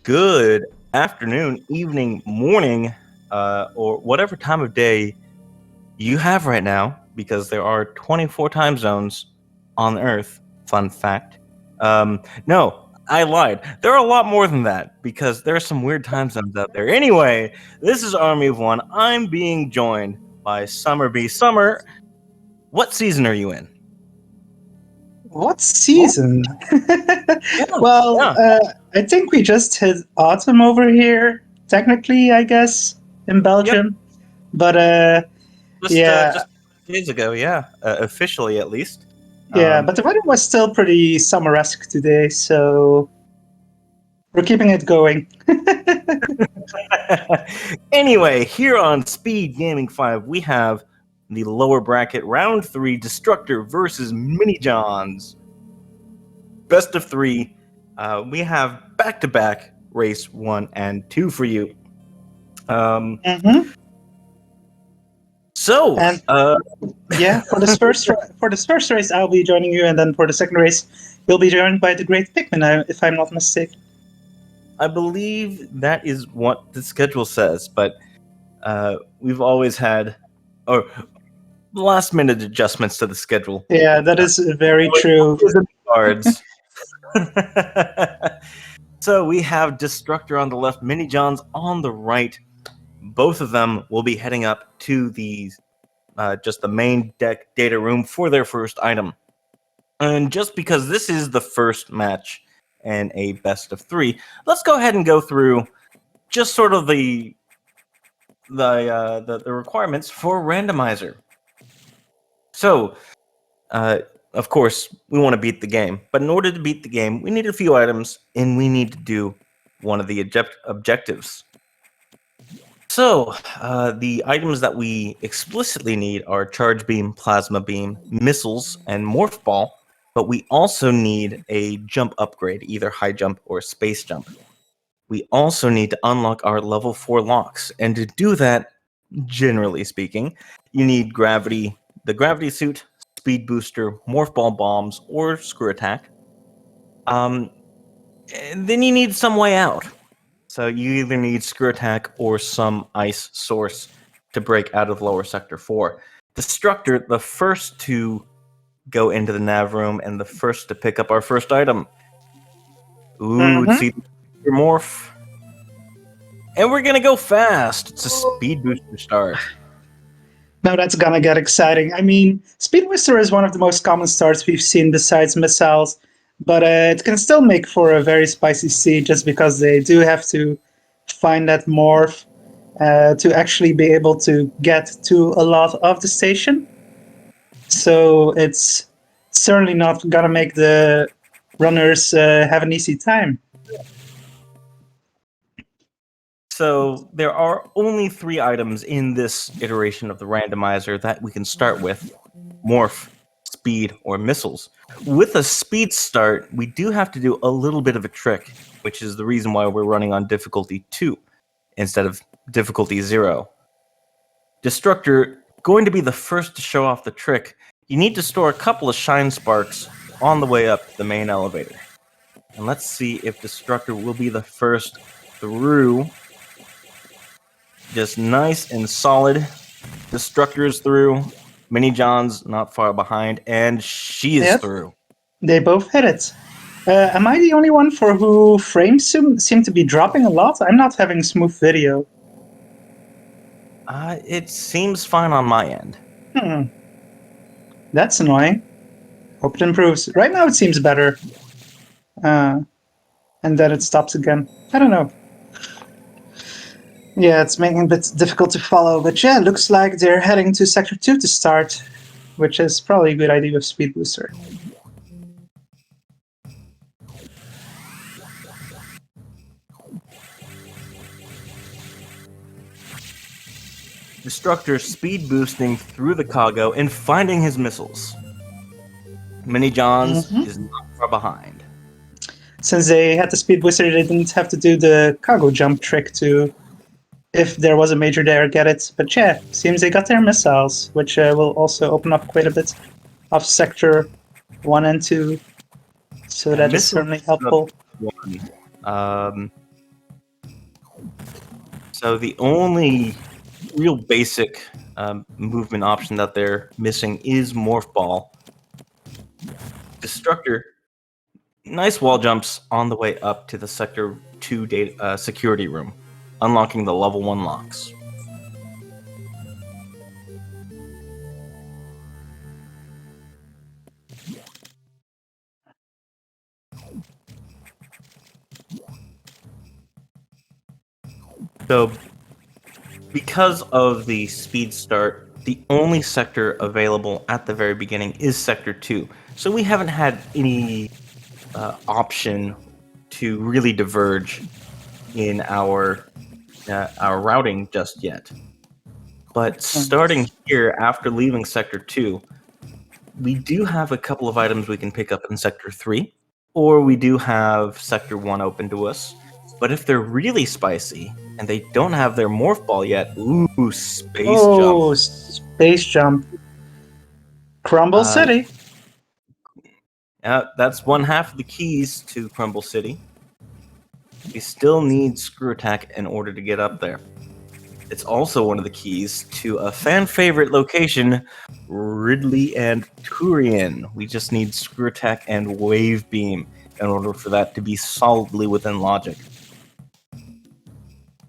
good afternoon, evening, morning, or whatever time of day you have right now, because there are 24 time zones on Earth. Fun fact. No, I lied. There are a lot more than that, because there are some weird time zones out there. Anyway, this is Army of One. I'm being joined by Summer B. Summer, what season are you in? What season? Yeah, well, yeah. I think we just hit autumn over here, technically, I guess, in Yep. Belgium. But yeah, Just days ago, yeah. Officially, at least. yeah, but the weather was still pretty summer-esque today, so we're keeping it going. Anyway, here on Speed Gaming 5, we have the lower bracket round 3 Destructor versus Minijons. Best of 3. We have back-to-back race 1 and 2 for you. Mm-hmm. So, And yeah, for this first race, I'll be joining you, and then for the second race, you'll be joined by the Great Pikmin, if I'm not mistaken. I believe that is what the schedule says, but we've always had last-minute adjustments to the schedule. Yeah, that is very true. Cards. So we have Destructor on the left, Minijons on the right. Both of them will be heading up to the just the main deck data room for their first item. And just because this is the first match and a best of 3, let's go ahead and go through just sort of the requirements for Randomizer. So, of course, we want to beat the game. But in order to beat the game, we need a few items, and we need to do one of the objectives. So, the items that we explicitly need are Charge Beam, Plasma Beam, Missiles, and Morph Ball. But we also need a jump upgrade, either High Jump or Space Jump. We also need to unlock our level 4 locks. And to do that, generally speaking, you need Gravity, the Gravity Suit, Speed Booster, Morph Ball Bombs, or Screw Attack. And then you need some way out. So you either need Screw Attack or some Ice Source to break out of Lower Sector 4. Destructor, the first to go into the nav room and the first to pick up our first item. Ooh, see your Morph. And we're gonna go fast. It's a Speed Booster start. Now that's gonna get exciting. I mean, Speed Booster is one of the most common starts we've seen besides missiles, but it can still make for a very spicy seed just because they do have to find that morph to actually be able to get to a lot of the station. So it's certainly not gonna make the runners have an easy time. So there are only 3 items in this iteration of the randomizer that we can start with: Morph, Speed, or Missiles. With a Speed start, we do have to do a little bit of a trick, which is the reason why we're running on difficulty 2 instead of difficulty 0. Destructor, going to be the first to show off the trick. You need to store a couple of Shine Sparks on the way up the main elevator. And let's see if Destructor will be the first through. Just nice and solid. Destructor's through. Minijons not far behind, and she is through. They both hit it. Am I the only one for who frames seem to be dropping a lot? I'm not having smooth video. It seems fine on my end. That's annoying. Hope it improves. Right now it seems better. And then it stops again. I don't know. Yeah, it's making it a bit difficult to follow, but yeah, it looks like they're heading to Sector 2 to start, which is probably a good idea with Speed Booster. Destructor speed boosting through the cargo and finding his missiles. Minijons is not far behind. Since they had the Speed Booster, they didn't have to do the cargo jump trick to, if there was a major there, get it. But yeah, seems they got their missiles, which will also open up quite a bit of Sector 1 and 2. So that is certainly helpful. So the only real basic movement option that they're missing is Morph Ball. Destructor, nice wall jumps on the way up to the Sector 2 data, security room, unlocking the level 1 locks. So, because of the speed start, the only sector available at the very beginning is Sector 2. So we haven't had any option to really diverge in our routing just yet. But starting here, after leaving Sector 2, we do have a couple of items we can pick up in Sector 3, or we do have Sector 1 open to us. But if they're really spicy, and they don't have their Morph Ball yet, ooh, Space Jump. Space Jump. Crumble City. That's one half of the keys to Crumble City. We still need Screw Attack in order to get up there. It's also one of the keys to a fan favorite location, Ridley and Turian. We just need Screw Attack and Wave Beam in order for that to be solidly within logic.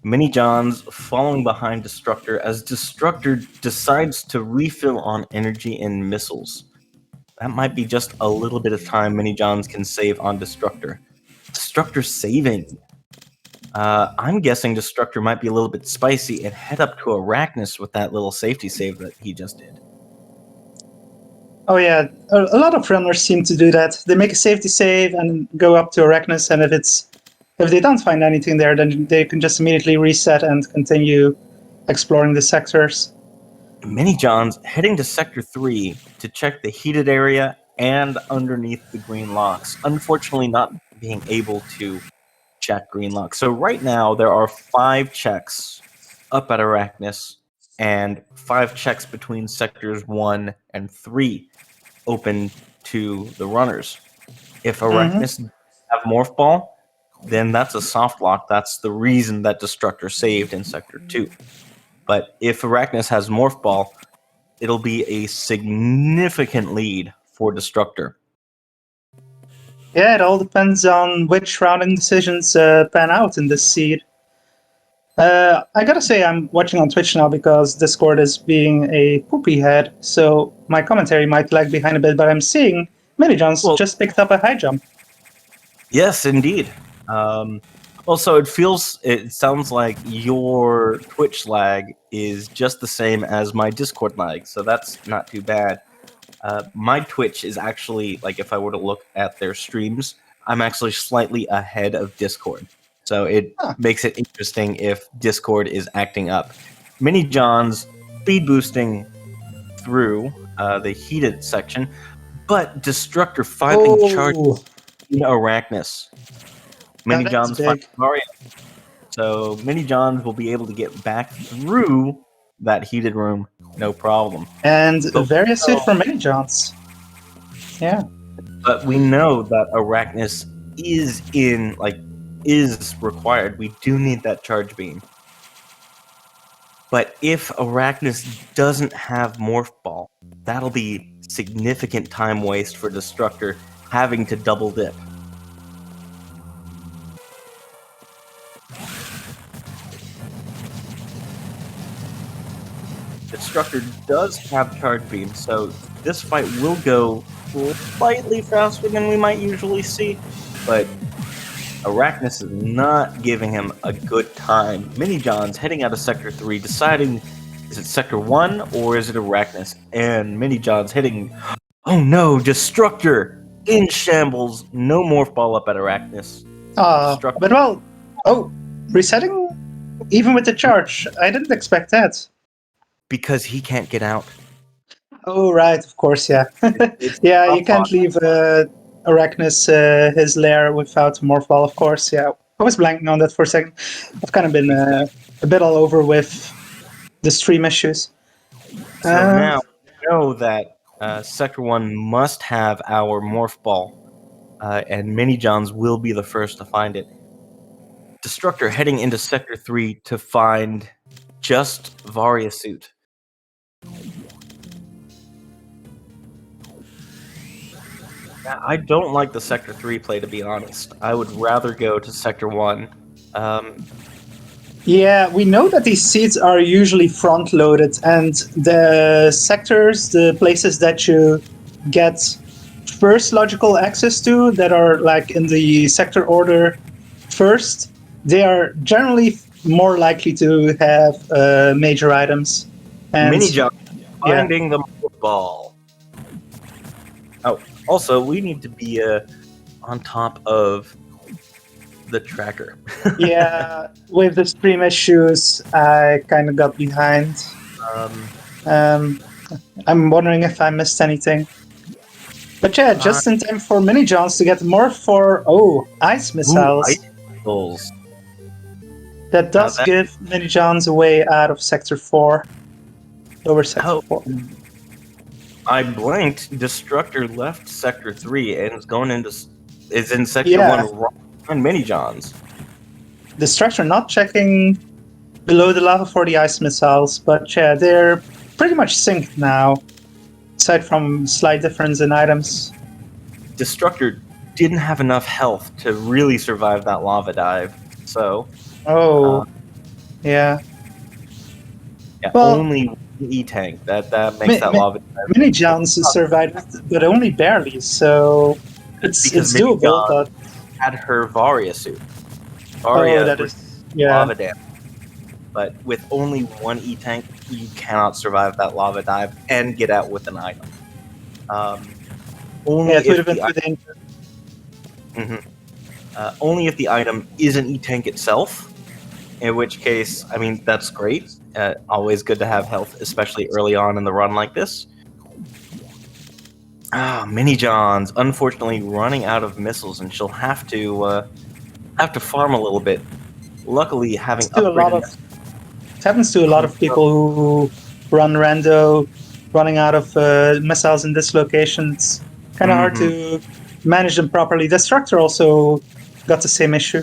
Minijons following behind Destructor as Destructor decides to refill on energy and missiles. That might be just a little bit of time Minijons can save on Destructor. Destructor saving. I'm guessing Destructor might be a little bit spicy and head up to Arachnus with that little safety save that he just did. Oh yeah, a lot of runners seem to do that. They make a safety save and go up to Arachnus, and if they don't find anything there, then they can just immediately reset and continue exploring the sectors. Minijons heading to Sector 3 to check the heated area and underneath the green locks. Unfortunately, not being able to check green locks. So right now, there are 5 checks up at Arachnus and 5 checks between Sectors 1 and 3 open to the runners. If Arachnus have Morph Ball, then that's a soft lock. That's the reason that Destructor saved in Sector 2. But if Arachnus has Morph Ball, it'll be a significant lead for Destructor. Yeah, it all depends on which routing decisions pan out in this seed. I gotta say, I'm watching on Twitch now because Discord is being a poopy head, so my commentary might lag behind a bit, but I'm seeing Minijons just picked up a high jump. Yes, indeed. Also, it sounds like your Twitch lag is just the same as my Discord lag, so that's not too bad. My Twitch is actually, like, if I were to look at their streams, I'm actually slightly ahead of Discord. So it makes it interesting if Discord is acting up. Minijons speed boosting through the heated section, but Destructor finding charge in Arachnus. Minijons find Mario. So Minijons will be able to get back through that heated room, no problem. And very astute for Minijons. Yeah. But we know that Arachnus is required. We do need that charge beam. But if Arachnus doesn't have Morph Ball, that'll be significant time waste for Destructor having to double dip. Destructor does have charge beam, so this fight will go slightly faster than we might usually see, but Arachnus is not giving him a good time. Minijons heading out of Sector 3, deciding is it Sector 1 or is it Arachnus? And Minijons hitting, oh no, Destructor in shambles, no Morph Ball up at Arachnus. But well, resetting even with the charge, I didn't expect that. Because he can't get out. Oh, right, of course, yeah. Yeah, you can't leave Arachnus his lair without Morph Ball, of course, yeah. I was blanking on that for a second. I've kind of been a bit all over with the stream issues. So now we know that Sector 1 must have our Morph Ball, and Minijons will be the first to find it. Destructor heading into Sector 3 to find just Varia suit. I don't like the Sector 3 play, to be honest. I would rather go to Sector 1. Yeah, we know that these seeds are usually front-loaded, and the sectors, the places that you get first logical access to, that are like in the sector order first, they are generally more likely to have major items. And Minijons, yeah. finding the ball. Oh, also, we need to be on top of the tracker. Yeah, with the stream issues, I kind of got behind. I'm wondering if I missed anything. But yeah, just in time for Minijons to get more for ice missiles. Ice missiles. That does give Minijons a way out of Sector 4. Over Sector 4. I blinked. Destructor left Sector 3 and is in Sector 1 on Minijons. Destructor not checking below the lava for the ice missiles, but yeah, they're pretty much synced now. Aside from slight difference in items. Destructor didn't have enough health to really survive that lava dive, so... yeah. Yeah, well, only E-Tank. That makes that lava dive. Minijons survived, but only barely, so it's doable, but... had her Varia suit. Varia that is... Yeah. Lava damage. But with only one E-Tank, you cannot survive that lava dive and get out with an item. Only it would have been too dangerous. Only if the item is an E-Tank itself, in which case, I mean, that's great. Always good to have health, especially early on in the run like this. Minijons, unfortunately running out of missiles, and she'll have to farm a little bit. Luckily, having upgraded... It happens to a lot of people who run rando, running out of missiles in this location. It's kind of hard to manage them properly. Destructor also got the same issue.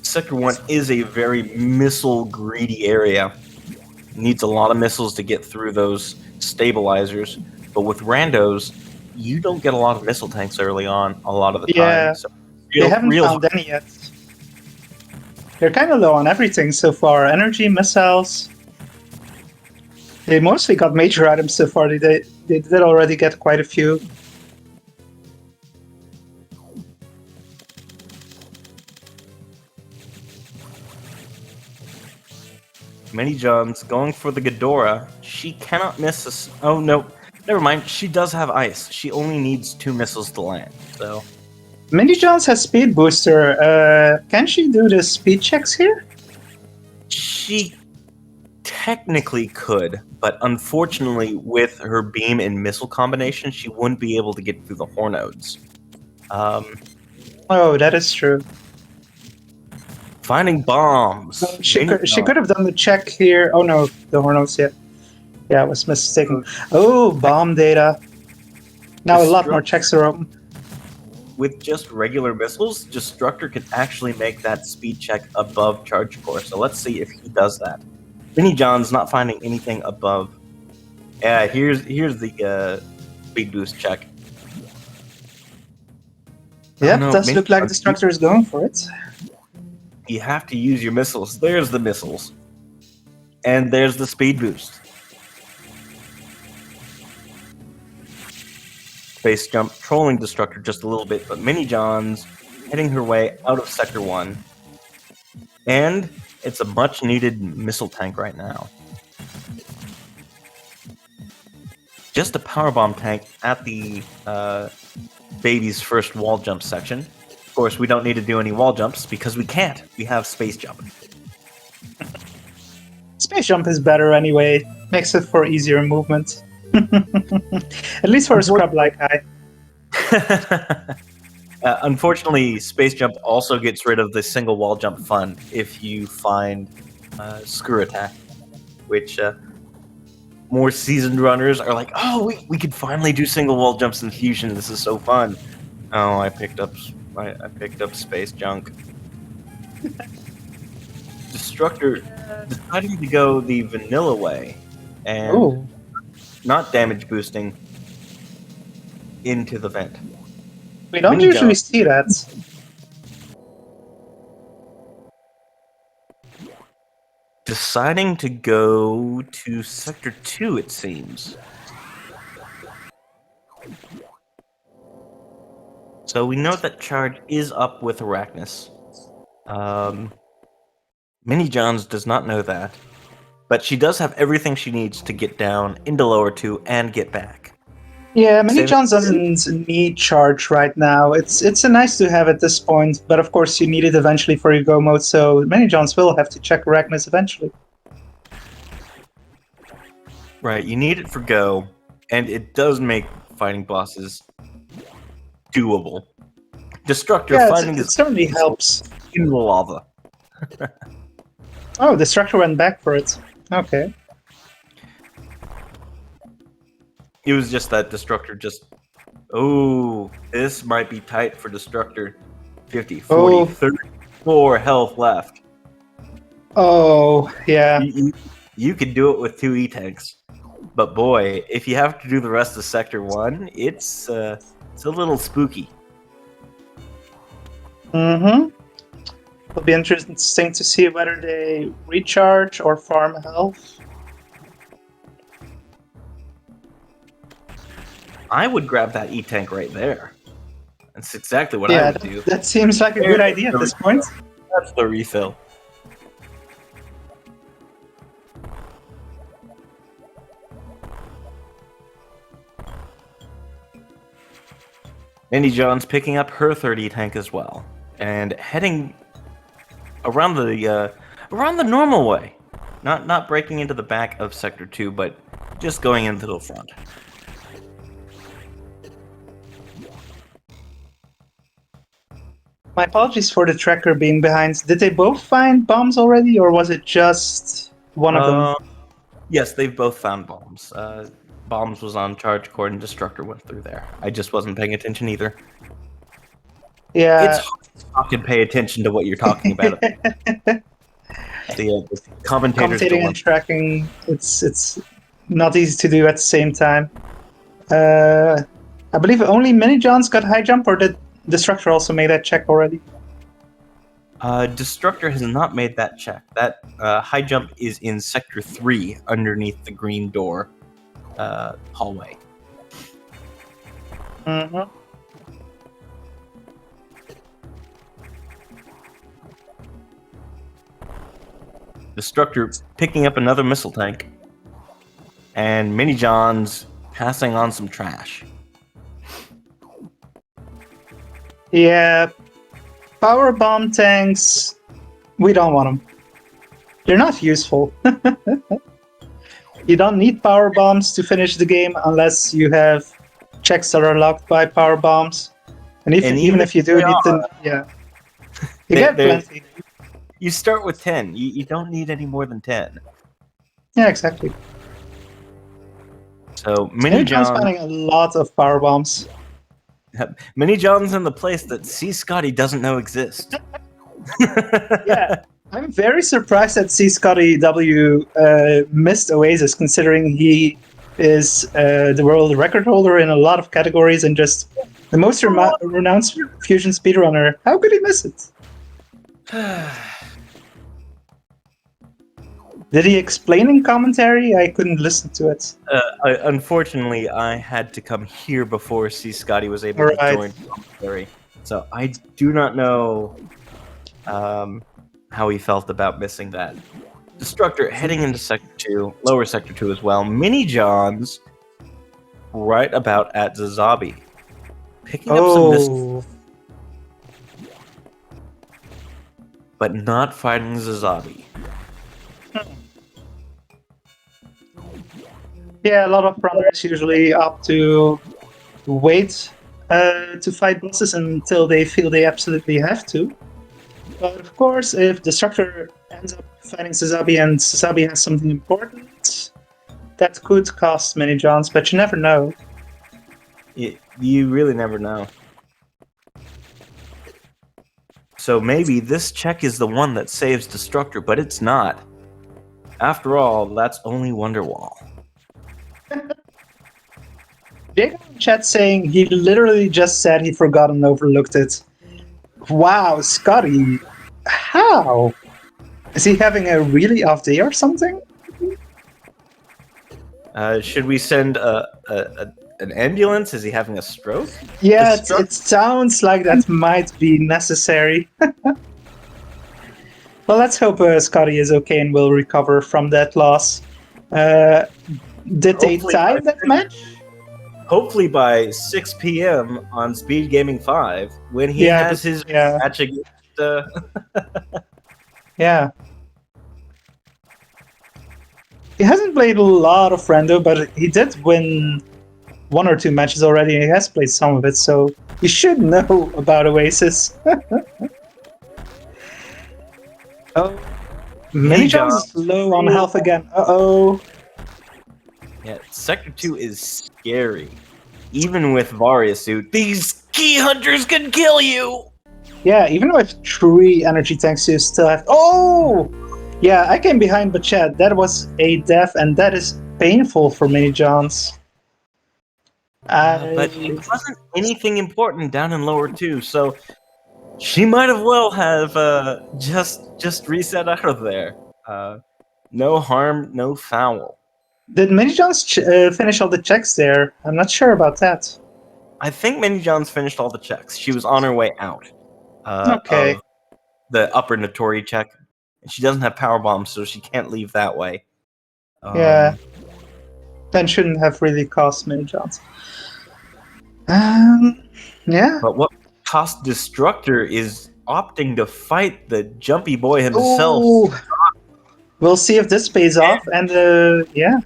Sector 1 is a very missile-greedy area. Needs a lot of missiles to get through those stabilizers. But with randos, you don't get a lot of missile tanks early on a lot of the time. So they haven't found any yet. They're kind of low on everything so far. Energy, missiles. They mostly got major items so far. They did already get quite a few. Minijons going for the Ghidorah. She cannot miss this. Oh, no. Never mind. She does have ice. She only needs 2 missiles to land. So... Minijons has speed booster. Can she do the speed checks here? She technically could, but unfortunately, with her beam and missile combination, she wouldn't be able to get through the Hornodes. Oh, that is true. Finding bombs. She could have done the check here. Oh no, the Hornodes yet. Yeah, I was mistaken. Oh, bomb data. Now a lot more checks are open. With just regular missiles, Destructor can actually make that speed check above charge core. So let's see if he does that. Minijon's not finding anything above. Yeah, here's the speed boost check. Yeah, it does look like Destructor is going for it. You have to use your missiles. There's the missiles. And there's the speed boost. Space jump, trolling Destructor just a little bit, but Minijon's heading her way out of Sector 1. And it's a much-needed missile tank right now. Just a powerbomb tank at the baby's first wall jump section. Of course, we don't need to do any wall jumps because we can't. We have space jump. Space jump is better anyway. Makes it for easier movement. At least for a scrub like I. Unfortunately, space jump also gets rid of the single wall jump fun if you find screw attack, which more seasoned runners are like, oh, we could finally do single wall jumps in Fusion. This is so fun. Oh, I picked up space junk. Destructor deciding to go the vanilla way and Oh, not damage boosting into the vent. we don't Minijons usually see that. deciding to go to Sector 2, it seems. So we know that charge is up with Arachnus. Minijons does not know that, but she does have everything she needs to get down into lower 2 and get back. Yeah, Same- Minijons doesn't need charge right now. It's a nice to have at this point, but of course you need it eventually for your go mode, so Minijons will have to check Arachnus eventually. Right, you need it for go, and it does make fighting bosses doable. Destructor Yeah, finding it certainly helps. in the lava. Oh, Destructor went back for it. Okay. It was just that Destructor just... Oh, this might be tight for Destructor. 50, 40, Oh. 34 health left. Oh, yeah. You could do it with 2 E-tanks. But boy, if you have to do the rest of Sector 1, it's a little spooky. Mm-hmm. It'll be interesting to see whether they recharge or farm health. I would grab that E-tank right there. That's exactly what I Yeah, would do. that seems like a good idea at this point. That's the refill. Minijons picking up her 30 tank as well, and heading around the normal way, not breaking into the back of Sector 2, but just going into the front. My apologies for the tracker being behind. Did they both find bombs already, or was it just one of them? Yes, they've both found bombs. Bombs was on charge cord and Destructor went through there. I just wasn't paying attention either. Yeah. It's hard to talk and pay attention to what you're talking about. The commentators Commentating and tracking, it's not easy to do at the same time. I believe only Minijons got high jump, or did Destructor also make that check already? Destructor has not made that check. That high jump is in Sector 3 underneath the green door hallway. Mm-hmm. Destructor picking up another missile tank. And Minijons passing on some trash. Yeah, power bomb tanks, we don't want them. They're not useful. You don't need power bombs to finish the game unless you have checks that are locked by power bombs. And even if you do need them, yeah, you get plenty. You start with 10. You don't need any more than 10. Yeah, exactly. So Minijons finding a lot of power bombs. Minijons in the place that C. Scotty doesn't know exist. Yeah, I'm very surprised that C. Scotty W missed Oasis, considering he is the world record holder in a lot of categories and just the most renowned fusion speedrunner. How could he miss it? Did he explain in commentary? I couldn't listen to it. Unfortunately, I had to come here before C. Scotty was able to join commentary. So I do not know how he felt about missing that. Destructor heading into Sector 2, lower Sector 2 as well. Minijons right about at Zazabi. Picking up some missiles, but not fighting Zazabi. Yeah, a lot of runners usually opt to wait to fight bosses until they feel they absolutely have to. But of course, if Destructor ends up fighting Zazabi and Zazabi has something important, that could cost Minijons, but you never know. You really never know. So maybe this check is the one that saves Destructor, but it's not. After all, that's only Wonderwall. Jacob in chat saying he literally just said he forgot and overlooked it. Wow, Scotty, how? Is he having a really off day or something? Should we send an ambulance? Is he having a stroke? Yeah, it sounds like that might be necessary. Well, let's hope Scotty is okay and will recover from that loss. Did they tie that match? Hopefully by 6 p.m. on SpeedGaming 5, when he has his match against... Yeah. He hasn't played a lot of Rando, but he did win 1 or 2 matches already, and he has played some of it, so he should know about Oasis. Oh, Minijons is low on health again. Uh-oh. Yeah, Sector 2 is scary. Even with Varia suit, these key hunters can kill you! Yeah, even with 3 energy tanks, you still have... Oh! Yeah, I came behind, but Chad, that was a death, and that is painful for Minijons. But it wasn't anything important down in lower 2, so she might have well have just reset out of there. No harm, no foul. Did Minijons finish all the checks there? I'm not sure about that. I think Minijons finished all the checks. She was on her way out. Okay. Of the upper Notori check. She doesn't have power bombs, so she can't leave that way. Yeah. Then shouldn't have really cost Minijons. Yeah. But what cost Destructor is opting to fight the jumpy boy himself. Ooh. We'll see if this pays off, and yeah.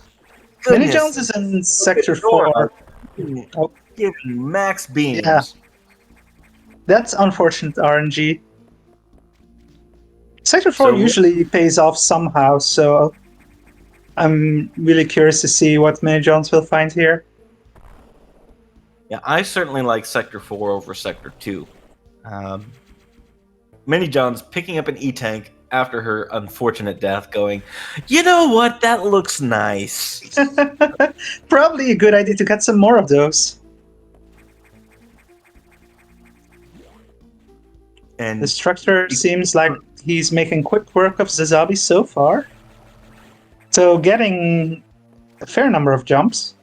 Minijons is in Sector 4. Oh. Giving max beams. Yeah. That's unfortunate RNG. Sector 4 usually pays off somehow, so I'm really curious to see what Minijons will find here. Yeah, I certainly like Sector 4 over Sector 2. Minijons picking up an E-Tank after her unfortunate death going, you know what, that looks nice. Probably a good idea to get some more of those. And Destructor seems like he's making quick work of Zazabi so far. So getting a fair number of jumps.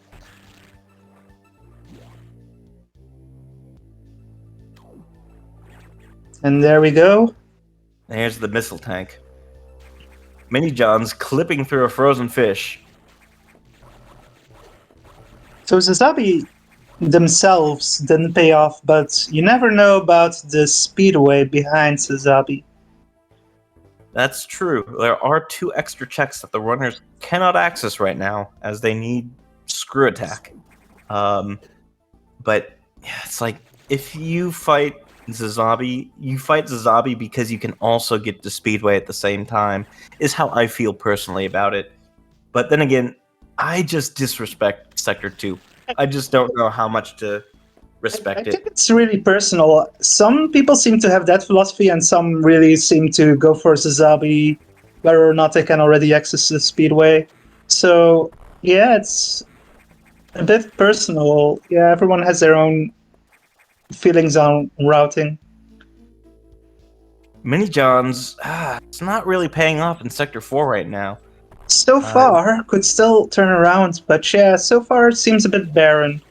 And there we go. There's the missile tank. Minijons clipping through a frozen fish. So Zazabi themselves didn't pay off, but you never know about the speedway behind Zazabi. That's true. There are 2 extra checks that the runners cannot access right now, as they need screw attack. But yeah, it's like, if you fight Zazabi, you fight Zazabi because you can also get to Speedway at the same time, is how I feel personally about it. But then again, I just disrespect Sector 2. I just don't know how much to respect I think it's really personal. Some people seem to have that philosophy, and some really seem to go for Zazabi, whether or not they can already access the Speedway. So, yeah, it's a bit personal. Yeah, everyone has their own feelings on routing. Minijons, it's not really paying off in Sector 4 right now. So far, could still turn around, but yeah, so far it seems a bit barren.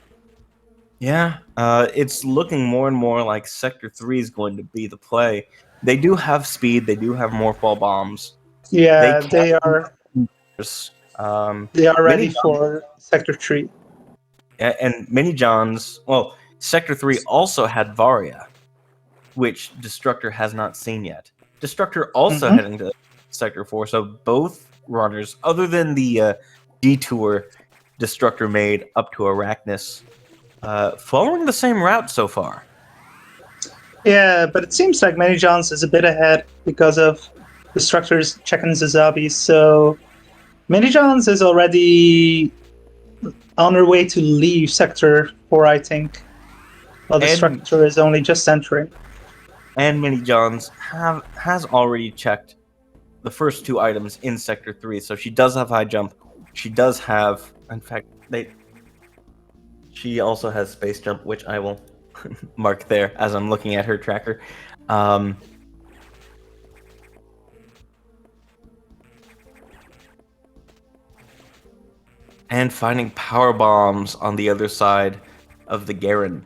Yeah, it's looking more and more like Sector 3 is going to be the play. They do have speed, they do have morphball bombs. Yeah, they are ready for Sector 3. And Minijons, well, Sector 3 also had Varia, which Destructor has not seen yet. Destructor also heading to Sector 4, so both runners, other than the detour Destructor made up to Arachnus, following the same route so far. Yeah, but it seems like Minijons is a bit ahead because of Destructor's checking Zazabi, so Minijons is already on her way to leave Sector 4, I think. While Destructor is only just entering. and Minijons has already checked the first 2 items in Sector 3, so she does have high jump. She does have, in fact, she also has space jump, which I will mark there as I'm looking at her tracker. And finding power bombs on the other side of the Garen.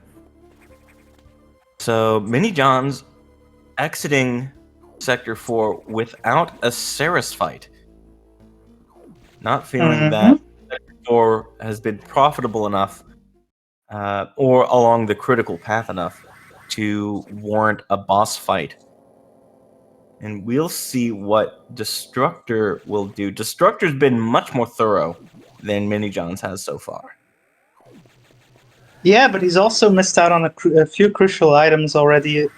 So Minijons exiting Sector 4 without a Ceres fight. Not feeling that Sector 4 has been profitable enough or along the critical path enough to warrant a boss fight. And we'll see what Destructor will do. Destructor's been much more thorough than Minijons has so far. Yeah, but he's also missed out on a few crucial items already,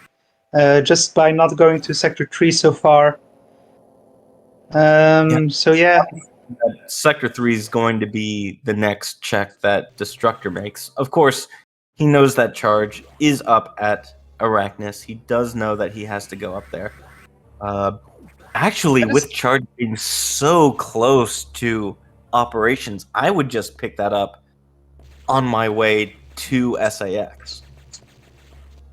just by not going to Sector 3 so far. So yeah. Sector 3 is going to be the next check that Destructor makes. Of course, he knows that charge is up at Arachnus. He does know that he has to go up there. Actually, with charge being so close to operations, I would just pick that up on my way to SAX.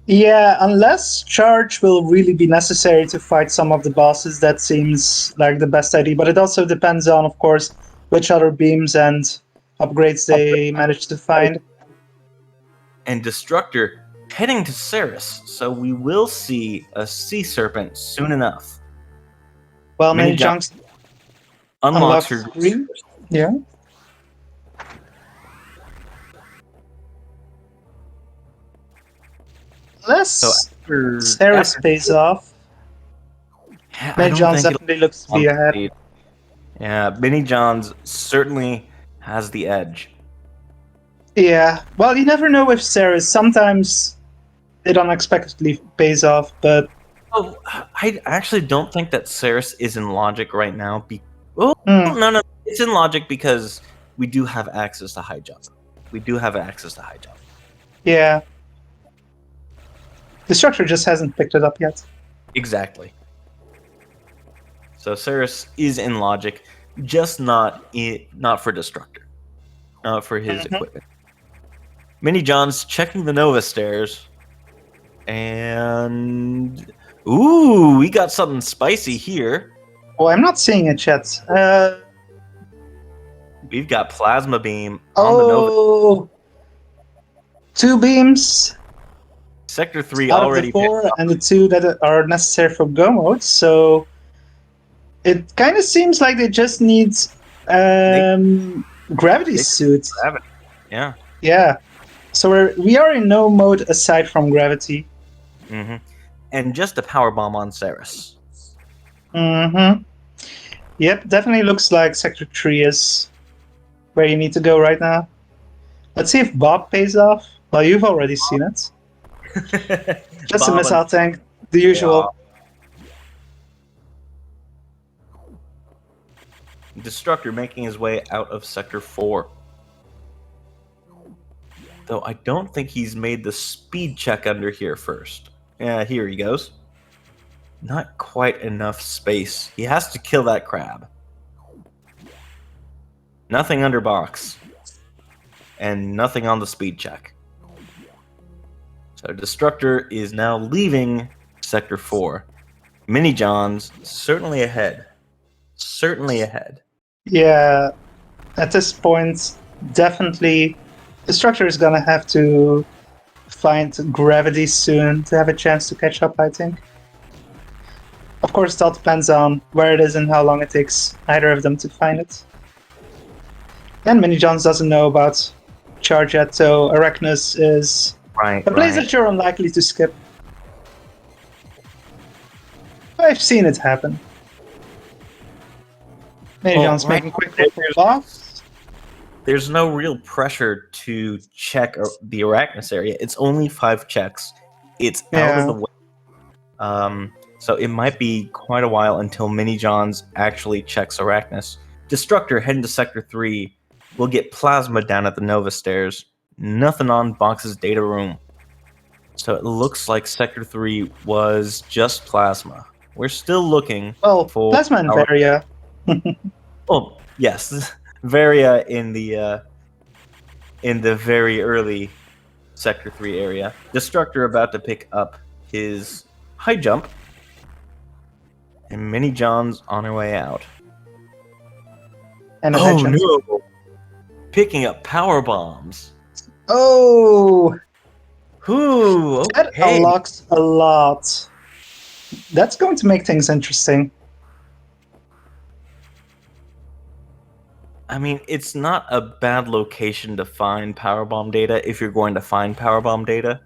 Yeah, unless charge will really be necessary to fight some of the bosses, that seems like the best idea. But it also depends on, of course, which other beams and upgrades they manage to find. And Destructor heading to Ceres, so we will see a Sea Serpent soon enough. Well, Minijons unlocks her green. Yeah. Unless Ceres pays off. Minijons definitely looks to be ahead. Yeah, Minijons certainly has the edge. Yeah, well, you never know with Ceres. Sometimes it unexpectedly pays off, but... Oh, I actually don't think that Ceres is in logic right now. No, it's in logic because we do have access to high jump. Yeah. Destructor just hasn't picked it up yet. Exactly. So Ceres is in logic, just not for Destructor. Not for his equipment. Minijons checking the Nova stairs. And... Ooh, we got something spicy here. Oh, I'm not seeing it yet. We've got Plasma Beam on the Nova. 2 beams. Sector 3 out already of the 4, and the 2 that are necessary for go mode. So it kind of seems like they just need gravity suit. Gravity. Yeah. Yeah. So we are in no mode aside from gravity. Mm-hmm. And just a power bomb on Ceres. Mm-hmm. Yep, definitely looks like Sector 3 is where you need to go right now. Let's see if Bob pays off. Well, you've already seen it. Just a missile tank, the usual. Yeah. Destructor making his way out of Sector 4. Though I don't think he's made the speed check under here first. Yeah, here he goes. Not quite enough space. He has to kill that crab. Nothing under box. And nothing on the speed check. So Destructor is now leaving Sector 4. Minijons certainly ahead. Certainly ahead. Yeah, at this point, definitely Destructor is gonna have to find gravity soon to have a chance to catch up, I think. Of course, it all depends on where it is and how long it takes either of them to find it. And Minijons doesn't know about charge yet, so Arachnus is a place that you're unlikely to skip. I've seen it happen. Minijons making quick work for boss. There's no real pressure to check the Arachnus area. It's only 5 checks. It's out of the way. So it might be quite a while until Minijons actually checks Arachnus. Destructor heading to Sector 3 will get Plasma down at the Nova stairs. Nothing on Box's data room. So it looks like Sector 3 was just plasma. We're still looking Well, for Plasma and our... Varia. Oh, yes. Varia in the very early Sector 3 area. Destructor about to pick up his high jump. And Minijons on her way out. And Oh Legends. no! Picking up power bombs. Oh, Ooh, that okay. unlocks a lot. That's going to make things interesting. I mean, it's not a bad location to find powerbomb data if you're going to find powerbomb data.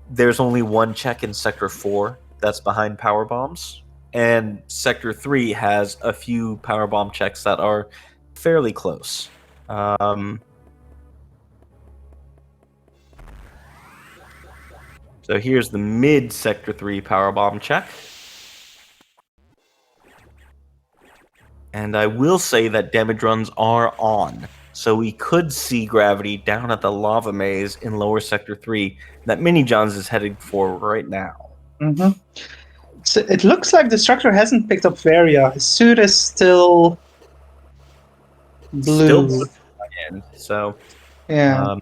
There's only one check in Sector 4 that's behind powerbombs, and Sector 3 has a few powerbomb checks that are fairly close. So here's the mid Sector 3 powerbomb check. And I will say that damage runs are on. So we could see gravity down at the lava maze in lower Sector 3 that Minijons is headed for right now. Mm-hmm. So it looks like Destructor hasn't picked up Varia. His suit is still blue. Still blue again. So, Yeah.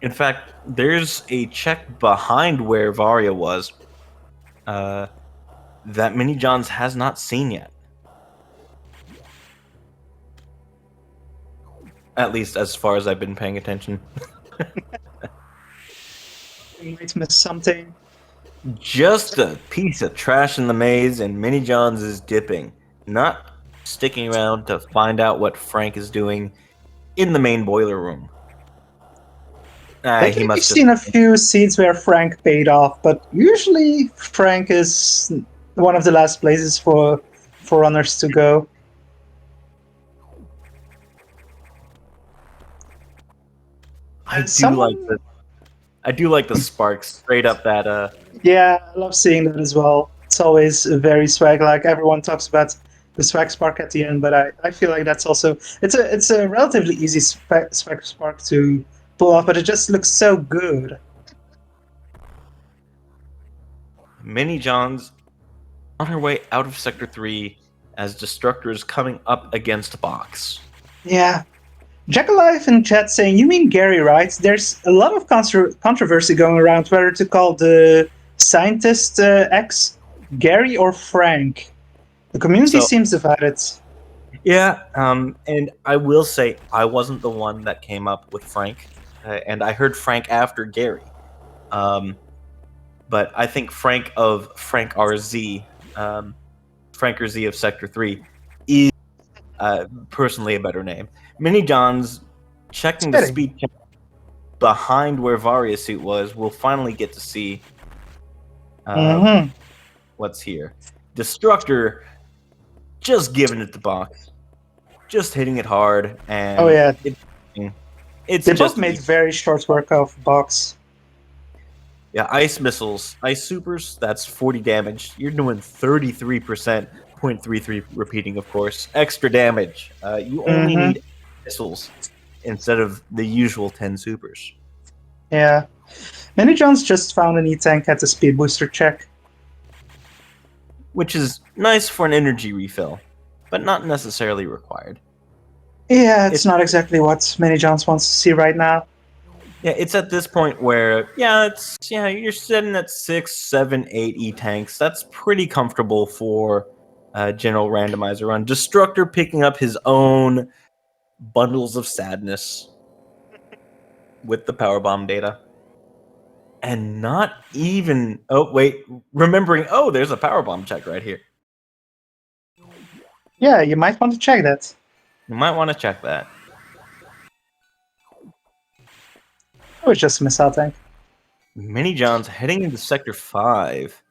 In fact, there's a check behind where Varia was that Minijons has not seen yet. At least as far as I've been paying attention. We might miss something. Just a piece of trash in the maze, and Minijons is dipping, not sticking around to find out what Frank is doing in the main boiler room. Lately, we've seen a few seeds where Frank paid off, but usually Frank is one of the last places for runners to go. I do like the sparks straight up that. Yeah, I love seeing that as well. It's always very swag. Like everyone talks about the swag spark at the end, but I feel like that's also it's a relatively easy swag spark to pull off, but it just looks so good. Minijons on her way out of Sector 3 as Destructor is coming up against Box. Yeah. Jackalife in chat saying, you mean Gary, right? There's a lot of controversy going around whether to call the scientist X Gary or Frank. The community seems divided. Yeah, and I will say I wasn't the one that came up with Frank, and I heard Frank after Gary. But I think Frank of Frank RZ, Frank RZ of Sector 3, is personally a better name. Minijons checking the speed check behind where Varia's suit was. We'll finally get to see what's here. Destructor just giving it the box, just hitting it hard, and oh yeah, it's they just both made very short work of Box. Yeah, ice missiles, ice supers. That's 40 damage. You're doing 33%, 0.33 repeating, of course. Extra damage. You only need missiles instead of the usual 10 supers. Yeah. Minijons just found an E-Tank at the speed booster check. Which is nice for an energy refill, but not necessarily required. Yeah, it's not exactly what Minijons wants to see right now. Yeah, it's at this point where, you're sitting at 6, 7, 8 E-Tanks. That's pretty comfortable for General Randomizer run. Destructor picking up his own bundles of sadness with the powerbomb data. And not even... Oh, wait. Remembering, there's a powerbomb check right here. Yeah, you might want to check that. You might want to check that. It was just a missile tank. Minijons heading into Sector 5.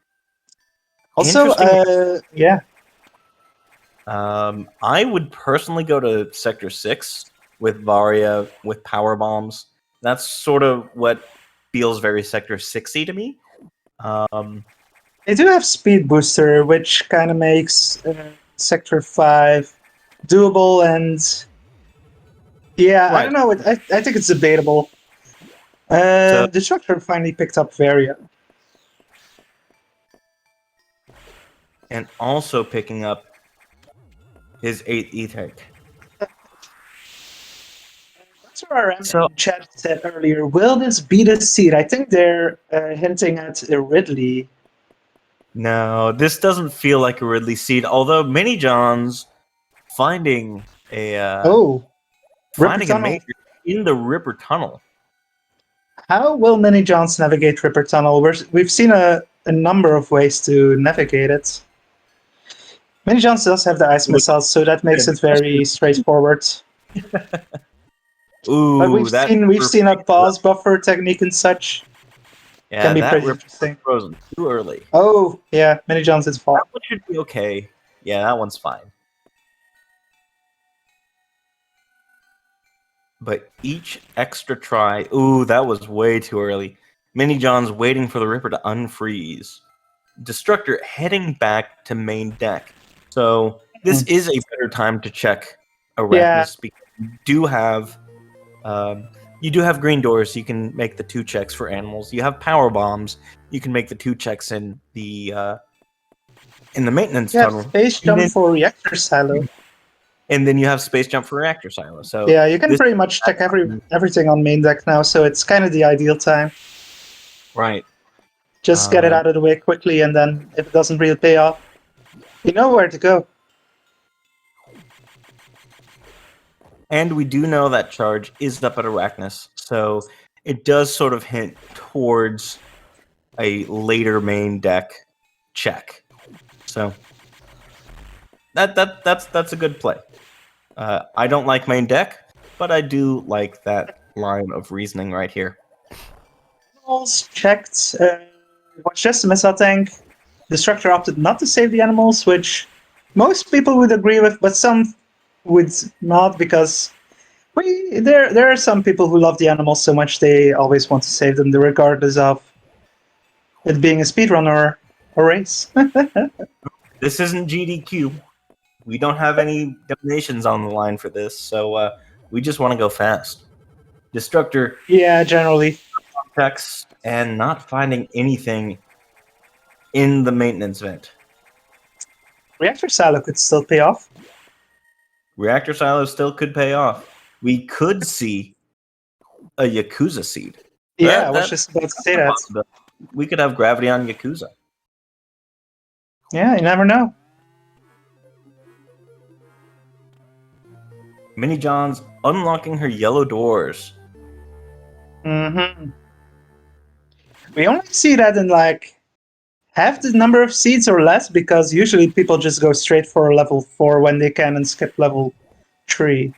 Also, yeah. I would personally go to Sector 6 with Varia, with power bombs. That's sort of what feels very Sector 6-y to me. They do have Speed Booster, which kind of makes Sector 5 doable, and... Yeah, right. I don't know. I think it's debatable. So, Destructor finally picked up Varia. and also picking up his 8th E-Tank. That's what our So, chat said earlier. Will this be the seed? I think they're hinting at Ridley. no, this doesn't feel like a Ridley seed, although Minijons finding Oh, Ripper a Tunnel. major in the Ripper Tunnel. How will Minijons navigate Ripper Tunnel? We've seen a number of ways to navigate it. Minijons does have the ice missiles, so that makes it very straightforward. But Ooh, we've seen a pause buffer technique and such. Yeah, Can be that pretty Ripper interesting. frozen too early. Oh, yeah, Minijons' fault. That one should be okay. Yeah, that one's fine. But each extra try... Ooh, that was way too early. Mini-John's waiting for the Ripper to unfreeze. Destructor heading back to main deck. So this is a better time to check Arachnus because you do have green doors, so you can make the 2 checks for animals. You have power bombs, you can make the 2 checks in the maintenance tunnel. Space jump for reactor silo. And then you have space jump for reactor silo. So yeah, you can pretty much check everything on main deck now, so it's kind of the ideal time. Right. Just get it out of the way quickly, and then if it doesn't really pay off, you know where to go. And we do know that charge is up at Arachnus, so it does sort of hint towards a later main deck check. So that's a good play. I don't like main deck, but I do like that line of reasoning right here. Animals checked. Was just a missile tank. Destructor opted not to save the animals, which most people would agree with, but some would not, because there are some people who love the animals so much they always want to save them, regardless of it being a speedrun or a race. This isn't GDQ. We don't have any donations on the line for this, so we just want to go fast. Destructor. Yeah, generally. Checks and not finding anything in the maintenance vent. Reactor silo could still pay off. Reactor silo still could pay off. We could see a Yakuza seed. Yeah, I was just about to say that. We could have gravity on Yakuza. Yeah, you never know. Mini-John's unlocking her yellow doors. Mm-hmm. We only see that in like half the number of seeds or less, because usually people just go straight for level 4 when they can and skip level 3.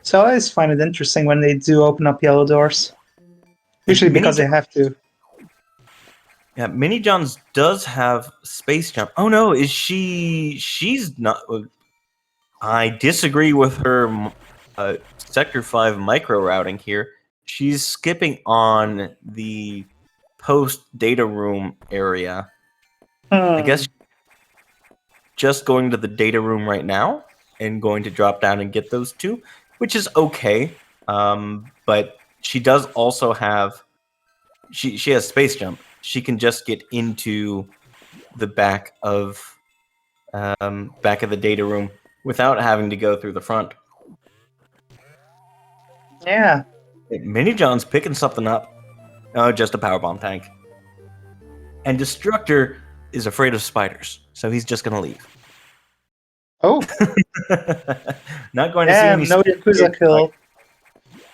So I always find it interesting when they do open up yellow doors. Usually because they have to. Yeah, Mini-John's does have space jump. Oh no, is she... She's not... I disagree with her Sector 5 micro routing here. She's skipping on the post-data room area. I guess just going to the data room right now and going to drop down and get those 2, which is okay. But she does also have... She has space jump. She can just get into the back of the data room without having to go through the front. Yeah. Mini-John's picking something up. Oh, just a powerbomb tank. And Destructor is afraid of spiders, so he's just going to leave. Oh. Not going to see any... no Yakuza kill.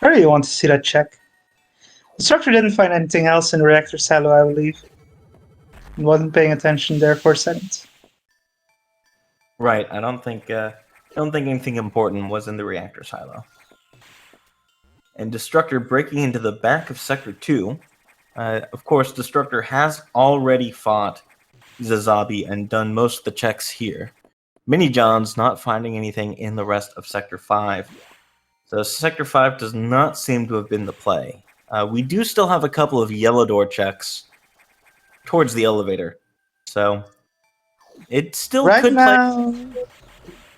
I really want to see that check. Destructor didn't find anything else in Reactor Silo, I believe. And wasn't paying attention there for a second. Right, I don't think anything important was in the reactor silo. And Destructor breaking into the back of Sector 2. Of course, Destructor has already fought Zazabi and done most of the checks here. Mini-John's not finding anything in the rest of Sector 5. So Sector 5 does not seem to have been the play. We do still have a couple of yellow door checks towards the elevator. So it still could now, play.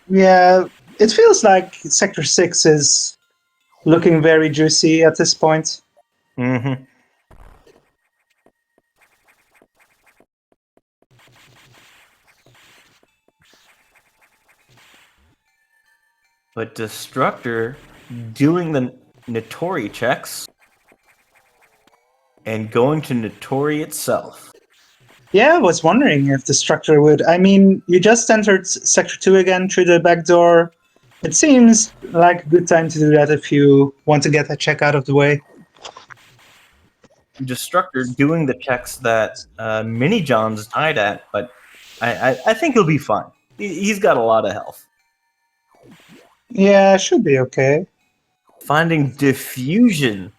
Yeah, it feels like Sector 6 is looking very juicy at this point. Mm-hmm. But Destructor doing the Notori checks and going to Notori itself. Yeah, I was wondering if Destructor would. I mean, you just entered Sector 2 again through the back door. It seems like a good time to do that if you want to get that check out of the way. Destructor doing the checks that Minijons died at, but I think he'll be fine. He's got a lot of health. Yeah, should be okay. Finding diffusion.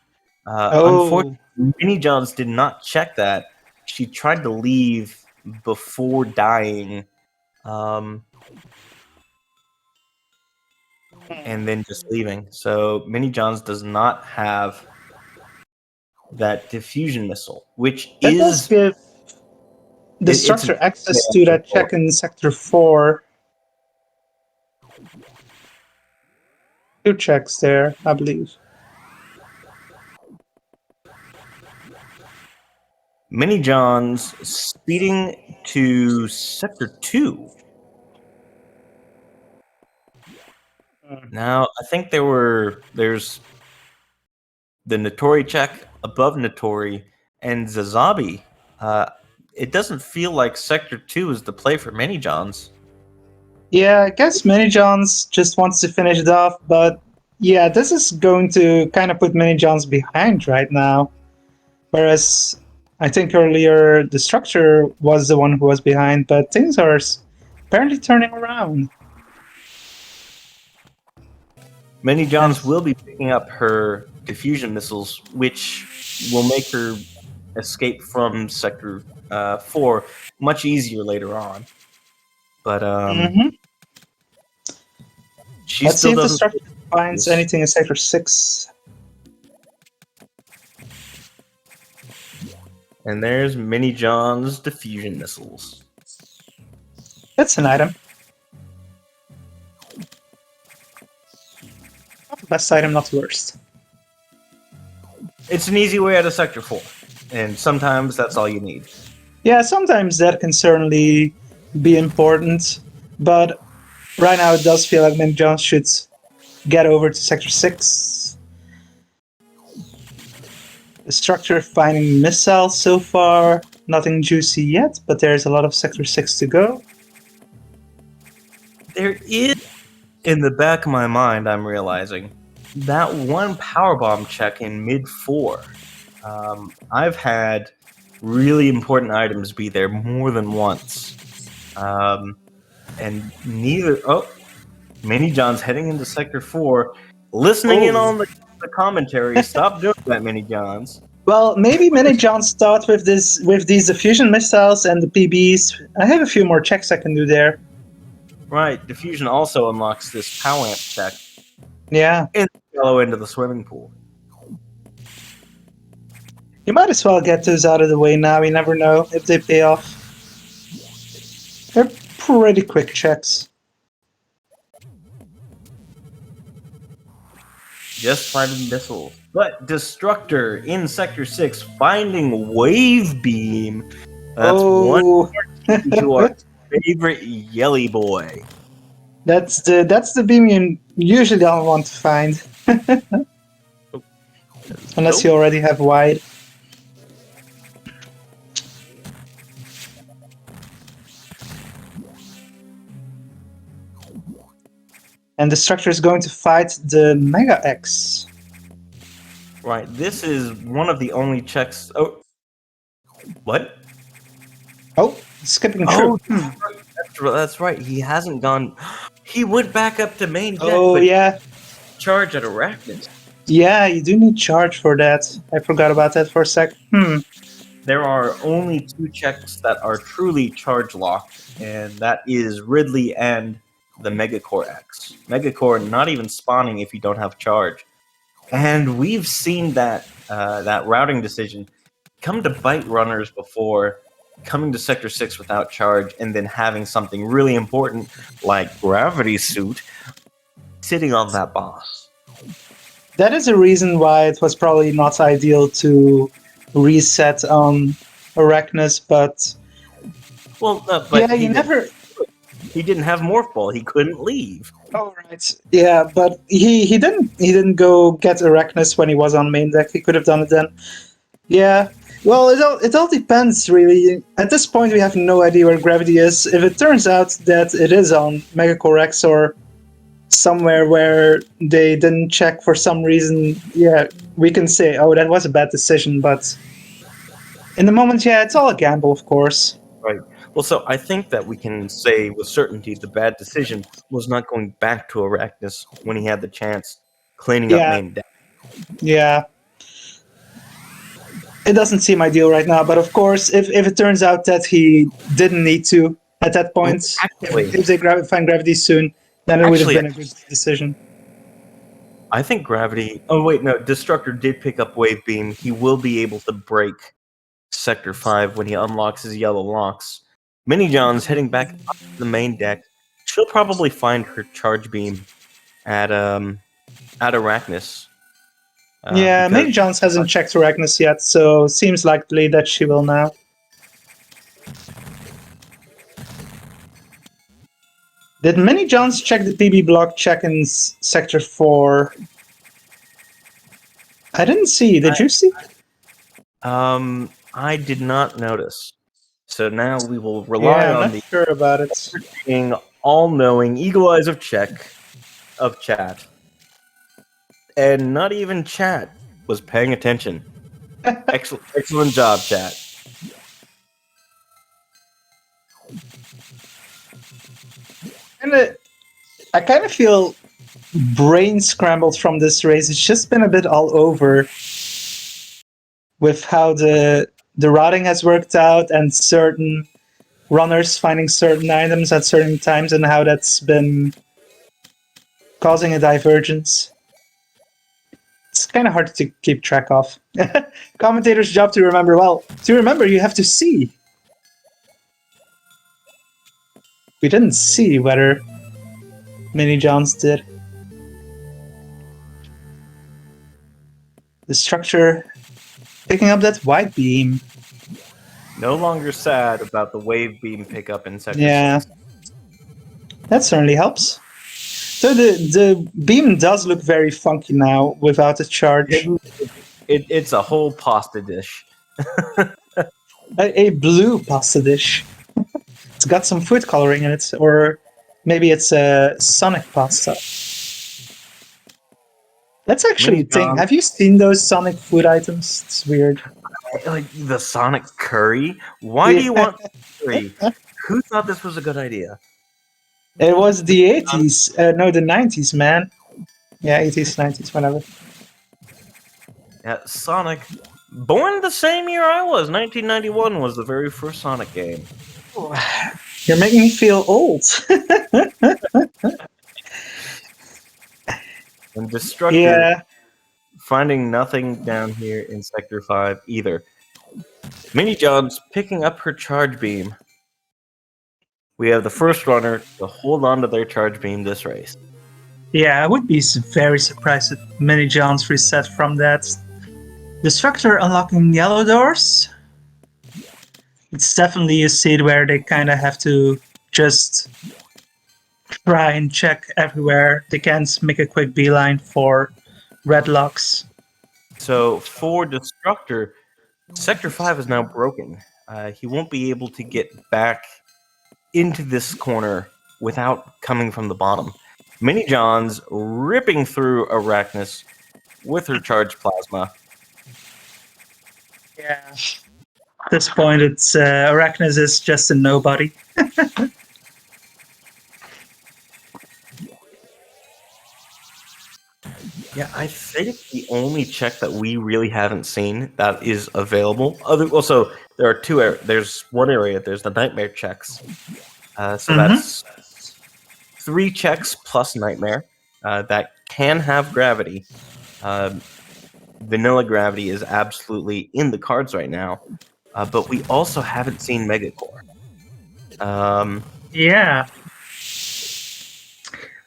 Oh, Unfortunately, Minijons did not check that. She tried to leave before dying, and then just leaving. So Minijons does not have that diffusion missile, which that does is give it's Destructor an access to that check in Sector 4. 2 checks there, I believe. Minijons speeding to Sector 2. Now, I think there's the Notori check above Notori and Zazabi. It doesn't feel like Sector 2 is the play for Minijons. Yeah, I guess Minijons just wants to finish it off, but yeah, this is going to kind of put Minijons behind right now. Whereas I think earlier Destructor was the one who was behind, but things are apparently turning around. Minijons will be picking up her diffusion missiles, which will make her escape from Sector 4 much easier later on. But she Let's see still if doesn't. Destructor finds anything in Sector 6. And there's Minijon's diffusion missiles. That's an item. Not the best item, not the worst. It's an easy way out of Sector 4, and sometimes that's all you need. Yeah, sometimes that can certainly be important, but right now it does feel like Minijons should get over to Sector 6. Destructor finding missiles so far. Nothing juicy yet, but there's a lot of Sector 6 to go. There is, in the back of my mind, I'm realizing, that one powerbomb check in mid-4. I've had really important items be there more than once. And neither... Oh, Minijon's heading into Sector 4, listening in on the commentary. Stop doing that, Minijons. Well, maybe Minijons start with these diffusion missiles and the PBs. I have a few more checks I can do there. Right, diffusion also unlocks this power amp check. Yeah. In the yellow end of the swimming pool. You might as well get those out of the way now. You never know if they pay off. They're pretty quick checks. Just finding missiles. But Destructor in Sector 6 finding Wave Beam. That's one to our favorite Yelly boy. That's the beam you usually don't want to find. Unless you already have wide. And Destructor is going to fight the Mega X. Right, this is one of the only checks... Oh, what? Oh, skipping through. That's right, he hasn't gone... He went back up to main deck, but yeah. Charge at Arachnus. Yeah, you do need charge for that. I forgot about that for a sec. There are only 2 checks that are truly charge locked, and that is Ridley and the Megacore X. Megacore not even spawning if you don't have charge. And we've seen that that routing decision come to bite runners before, coming to Sector 6 without charge, and then having something really important like Gravity Suit sitting on that boss. that is a reason why it was probably not ideal to reset on Arachnus, but Well, no, but yeah, you never. he didn't have Morph Ball. He couldn't leave. Oh right, yeah, but he didn't go get Arachnus when he was on main deck. He could have done it then. Yeah. Well, it all depends really. At this point, we have no idea where Gravity is. If it turns out that it is on Megacore X or somewhere where they didn't check for some reason, yeah, we can say, oh, that was a bad decision. But in the moment, yeah, it's all a gamble, of course. Right. Well, so I think that we can say with certainty the bad decision was not going back to Arachnus when he had the chance, cleaning up Yeah, main deck. yeah. It doesn't seem ideal right now, but of course, if it turns out that he didn't need to at that point, Actually, if they find Gravity soon, then it would have been a good decision. I think Gravity... Oh, wait, no. Destructor did pick up Wave Beam. He will be able to break Sector 5 when he unlocks his yellow locks. Minijons heading back up to the main deck. She'll probably find her Charge Beam at Arachnus. Yeah, because- Minijons hasn't checked Arachnus yet, so seems likely that she will now. Did Minijons check the PB block check in Sector 4? I didn't see. Did you see? I did not notice. So now we will rely Yeah, I'm on not the sure about it. being all-knowing eagle eyes of chat. And not even chat was paying attention. Excellent job, chat. I kind of feel brain scrambled from this race. It's just been a bit all over with how the routing has worked out and certain runners finding certain items at certain times and how that's been causing a divergence. It's kind of hard to keep track of. Commentator's job to remember. Well, to remember, you have to see. We didn't see whether Minijons did. Destructor picking up that white beam. No longer sad about the wave beam pickup in Sector Yeah, 6. that certainly helps. So the beam does look very funky now without a charge. It's a whole pasta dish. A blue pasta dish. It's got some food coloring in it, or maybe it's a Sonic pasta. Let's actually think. Have you seen those Sonic food items? It's weird. Like the Sonic curry? Why do you want curry? Who thought this was a good idea? It was the 80s. No, the 90s, man. Yeah, 80s, 90s, whatever. Yeah, Sonic. Born the same year I was. 1991 was the very first Sonic game. You're making me feel old. And Destructor finding nothing down here in Sector 5 either. Minijons picking up her charge beam. We have the first runner to hold on to their charge beam this race. Yeah, I would be very surprised if Minijons reset from that. Destructor unlocking yellow doors. It's definitely a seed where they kind of have to just try and check everywhere. They can't make a quick beeline for red locks. So for Destructor, Sector 5 is now broken. He won't be able to get back into this corner without coming from the bottom. Minijons ripping through Arachnus with her charged plasma. Yeah. At this point, it's Arachnus is just a nobody. Yeah, I think the only check that we really haven't seen that is available. Also, there are there's one area. There's the nightmare checks. So that's 3 checks plus nightmare that can have gravity. Vanilla gravity is absolutely in the cards right now, but we also haven't seen Megacore. Yeah.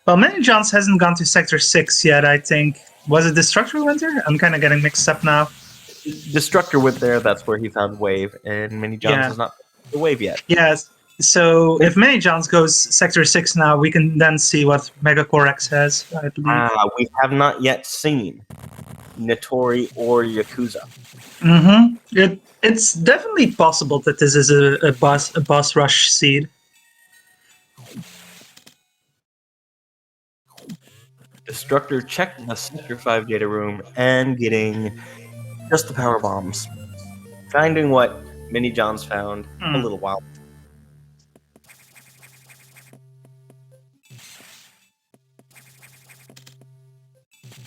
Well, Minijons hasn't gone to Sector 6 yet, I think. Was it Destructor who went there? I'm kind of getting mixed up now. Destructor went there. That's where he found Wave, and Minijons Yeah. has not found the Wave yet. Yes. So if Minijons goes Sector 6 now, we can then see what Megacorex has, I believe. We have not yet seen Notori or Yakuza. Mm-hmm. It's definitely possible that this is a boss rush seed. Destructor checked the Sector 5 data room and getting just the power bombs. Finding what Minijons found a little while.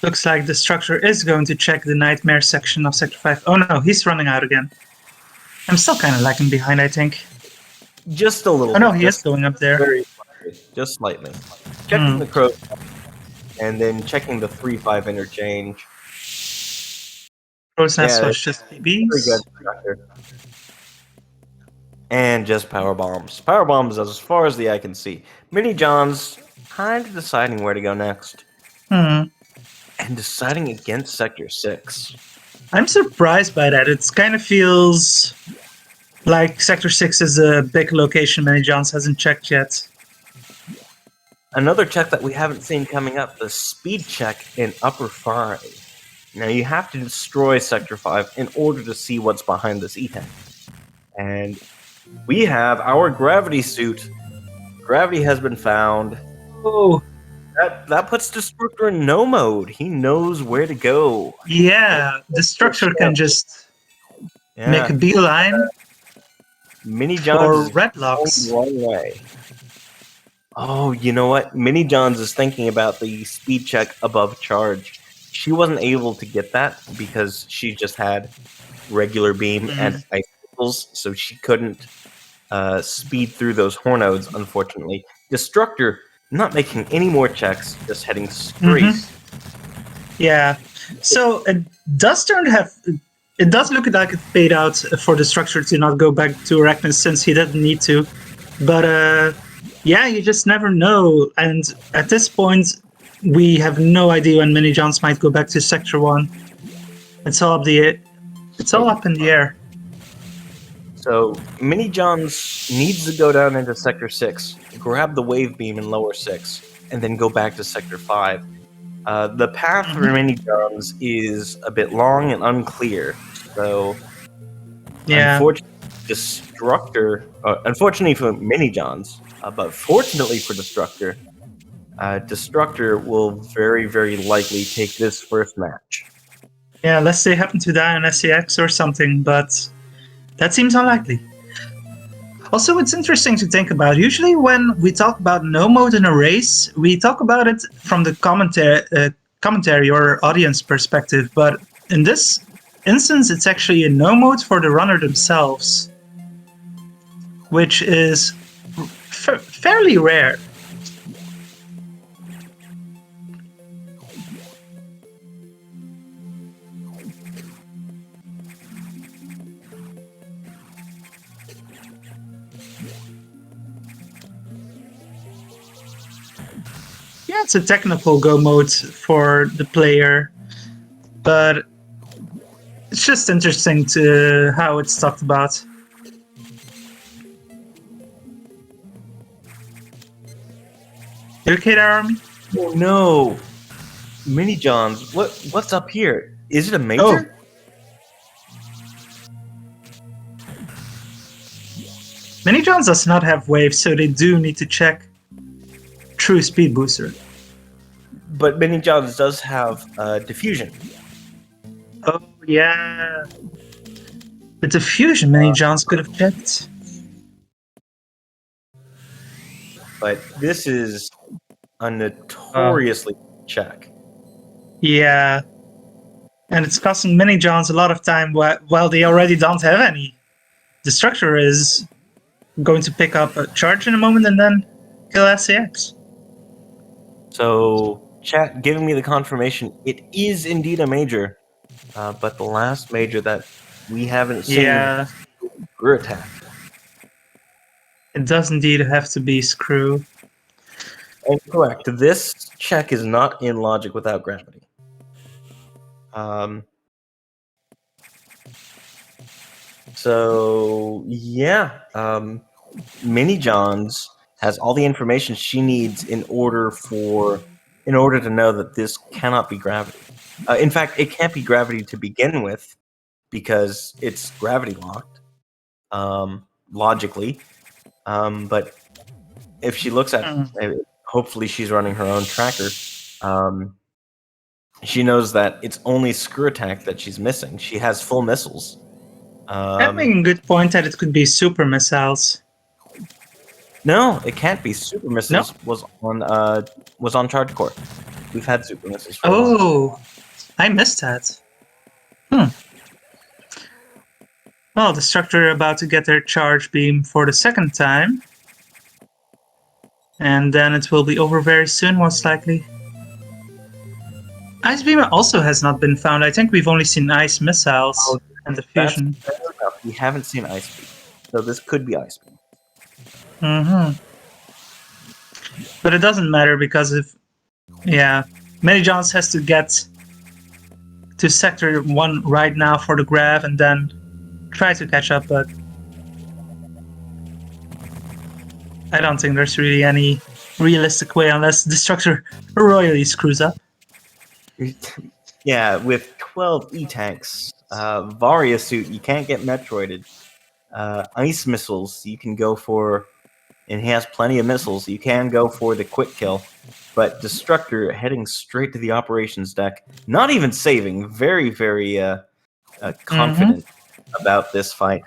Looks like Destructor is going to check the Nightmare section of Sector 5. Oh no, he's running out again. I'm still kind of lagging behind, I think. Just a little Oh no, bit. he is going up there. Very slightly, just slightly. Checking the crow, and then checking the 3-5 interchange. Crow's Nest was just BBs. Pretty good Destructor. And just power bombs. Power bombs as far as the eye can see. Minijons kind of deciding where to go next. And deciding against Sector 6. I'm surprised by that. It kind of feels like Sector 6 is a big location Minijons hasn't checked yet. Another check that we haven't seen coming up, the speed check in Upper 5. Now you have to destroy Sector 5 in order to see what's behind this E-tank. And we have our gravity suit. Gravity has been found. Oh. That puts Destructor in no mode. He knows where to go. Yeah, Destructor can just make a beeline Minijons for red locks. Wrong way. Oh, you know what? Minijons is thinking about the speed check above charge. She wasn't able to get that because she just had regular beam and icicles, so she couldn't speed through those hornodes, unfortunately. Destructor not making any more checks, just heading straight. Yeah, so it does look like it paid out for Destructor to not go back to Arachnus since he didn't need to. But yeah, you just never know. And at this point, we have no idea when Minijons might go back to Sector 1. It's all up in the air. So Minijons needs to go down into Sector 6, grab the wave beam in lower 6, and then go back to Sector 5. The path for Minijons is a bit long and unclear, so unfortunately, Destructor, unfortunately for Minijons, but fortunately for Destructor, Destructor will very, very likely take this first match. Yeah, unless they happen to die on SCX or something, but that seems unlikely. Also, it's interesting to think about. Usually when we talk about no mode in a race, we talk about it from the commentary or audience perspective, but in this instance, it's actually a no mode for the runner themselves, which is fairly rare. Yeah, it's a technical go mode for the player, but it's just interesting to how it's talked about. You okay there, Army? Oh no! Minijons, what's up here? Is it a major? Oh. Minijons does not have waves, so they do need to check true speed booster. But Minijons does have diffusion. Oh yeah. With the fusion, Minijons could have checked. But this is a notoriously check. Yeah. And it's costing Minijons a lot of time while they already don't have any. Destructor is going to pick up a charge in a moment and then kill SCX. So, chat giving me the confirmation it is indeed a major, but the last major that we haven't seen is Screw Attack. It does indeed have to be Screw. And correct. This check is not in Logic without Gravity. So yeah, Minijons has all the information she needs in order to know that this cannot be gravity. In fact, it can't be gravity to begin with because it's gravity locked, logically. But if she looks at, hopefully she's running her own tracker. She knows that it's only screw attack that she's missing. She has full missiles. I'm making a good point that it could be super missiles. No, it can't be. Super missiles No? was on charge core. We've had super missiles for a while. Oh, I missed that. Well, Destructor about to get their charge beam for the second time. And then it will be over very soon, most likely. Ice beam also has not been found. I think we've only seen ice missiles and the fusion. That's fair enough. We haven't seen ice beam, so this could be ice beam. But it doesn't matter because Minijons has to get to Sector 1 right now for the grab and then try to catch up, but I don't think there's really any realistic way unless Destructor royally screws up. Yeah, with 12 E-tanks, Varia suit, you can't get Metroided. Ice missiles, you can go for, and he has plenty of missiles, you can go for the quick kill. But Destructor heading straight to the operations deck, not even saving, very, very confident about this fight.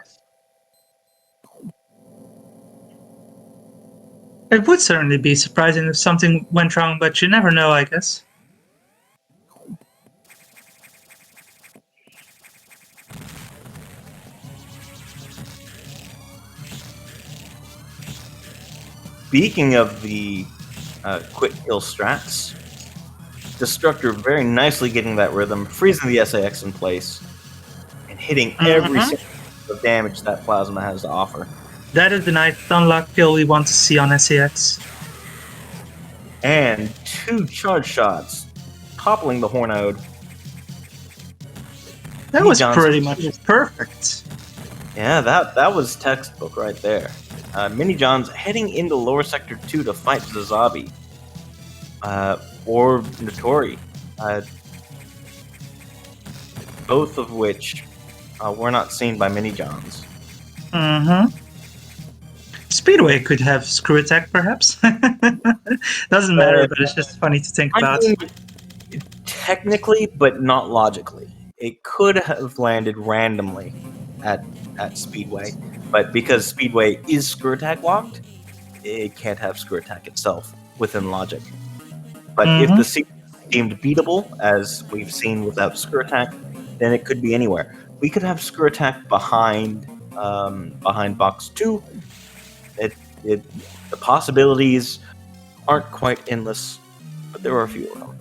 It would certainly be surprising if something went wrong, but you never know, I guess. Speaking of the quick kill strats, Destructor very nicely getting that rhythm, freezing the SAX in place, and hitting every single bit of damage that Plasma has to offer. That is the nice unlock kill we want to see on SAX. And 2 charge shots, toppling the Hornode. That was pretty much perfect. Yeah, that was textbook right there. Minijons heading into lower sector 2 to fight Zazabi. Or Notori. Both of which were not seen by Minijons. Speedway could have screw attack, perhaps. Doesn't matter, but it's just funny to think about. Technically, but not logically. It could have landed randomly at Speedway, but because Speedway is screw attack locked, it can't have screw attack itself within logic. But if the sequence is deemed beatable, as we've seen without screw attack, then it could be anywhere. We could have screw attack behind box 2. The possibilities aren't quite endless, but there are a few of them.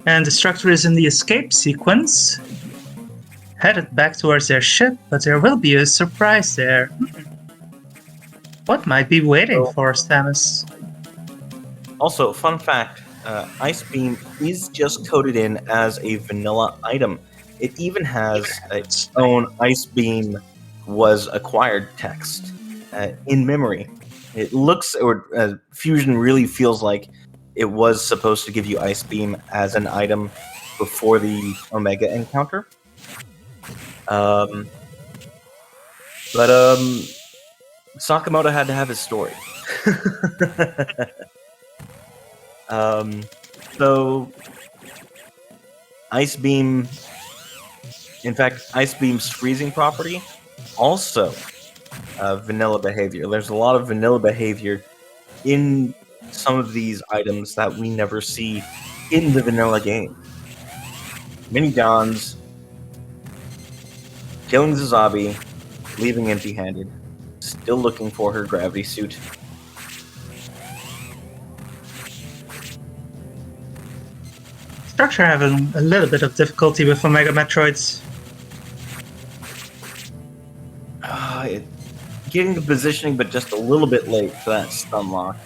And Destructor is in the escape sequence, headed back towards their ship, but there will be a surprise there. What might be waiting for Samus? Also, fun fact, Ice Beam is just coded in as a vanilla item. It even has its own Ice Beam was acquired text in memory. It looks, or Fusion really feels like it was supposed to give you Ice Beam as an item before the Omega encounter. But Sakamoto had to have his story. So Ice Beam, in fact, Ice Beam's freezing property also vanilla behavior. There's a lot of vanilla behavior in some of these items that we never see in the vanilla game. Minijons killing Zazabi, leaving empty-handed, still looking for her gravity suit. Structure having a little bit of difficulty with Omega Metroids. Getting the positioning, but just a little bit late for that stun lock.